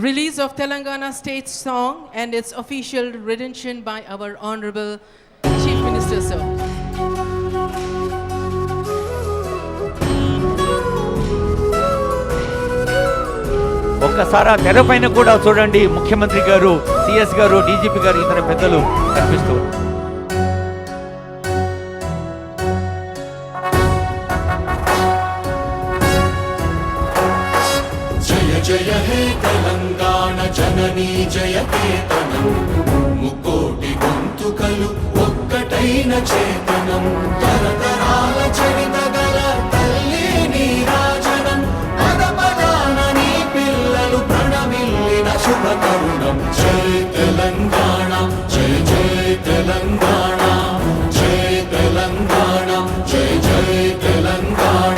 release of Telangana state song and its official rendition by our Honorable Chief Minister, sir. ఒక్కసారి తెరపైన కూడా చూడండి, ముఖ్యమంత్రి గారు, సిఎస్ గారు, డీజీపీ గారు, ఇతర పెద్దలు కనిపిస్తూ జయ జయ హే తెలంగాణ జననీ జయకేతనం, ముకోటి గొంతుకలు ఒక్కటైన చేతనం, తరతరాల చరిత గల తల్లి నీరాజనం, పద పదాన నీ పిల్లలు ప్రణమిల్లిన శుభ తరుణం. జయ తెలంగాణ, జయ జయ తెలంగాణ, జయ తెలంగాణ, జయ జయ తెలంగాణ.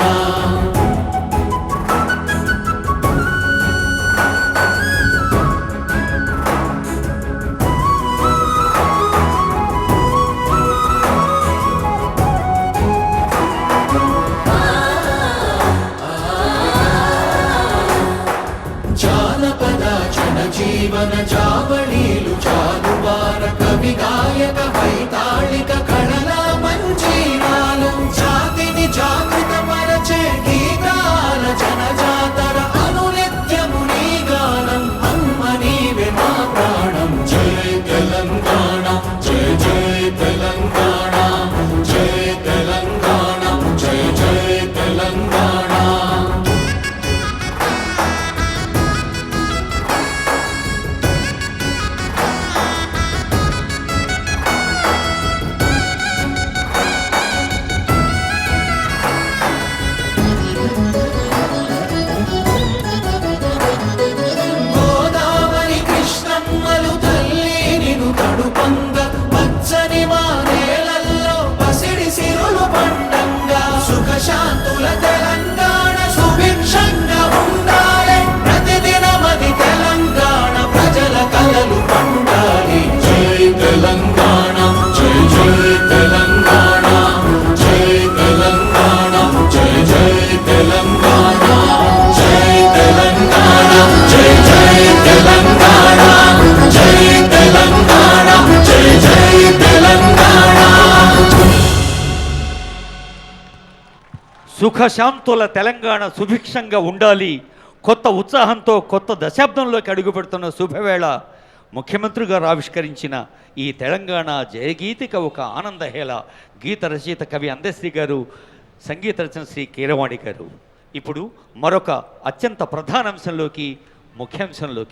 జానపద జనజీవన జావళీలు జాలువార కవి గాయక వైతాళిక కళల మంజీరాలు, జాతిని జాగృత పరచే గీతాల జనజాతర అనునిత్యము నీ గానం, అమ్మ నీవే మా ప్రాణం. జయ తెలంగాణ, జయ జయ తెలంగాణ, జయ తెలంగాణ, జయ జయ తెలంగాణ. గోదావరి కృష్ణమ్మలు తల్లి నిను తడుపంగ, పచ్చని మా నేలల్లో పసిడి సిరులు పండంగా, సుఖశాంతుల తెలంగాణ సుభిక్షంగా ఉండాలి, ప్రతిదినమది తెలంగాణ ప్రజల కలలు పండాలి. జై తెలంగాణ, జై జై తెలంగాణ, జై తెలంగాణ, జై జై తెలంగాణ, జై తెలంగాణ, జై జై తెలంగాణ, జై తెలంగాణ, జై జై తెలంగాణ. సుఖశాంతుల తెలంగాణ సుభిక్షంగా ఉండాలి. కొత్త ఉత్సాహంతో కొత్త దశాబ్దంలోకి అడుగుపెడుతున్న శుభవేళ ముఖ్యమంత్రి గారు ఆవిష్కరించిన ఈ తెలంగాణ జయగీతిక ఒక ఆనందహేళ. గీత రచయిత కవి అందశ్రీ గారు, సంగీత రచన శ్రీ కీరవాణి గారు. ఇప్పుడు మరొక అత్యంత ప్రధాన అంశంలోకి, ముఖ్యాంశంలోకి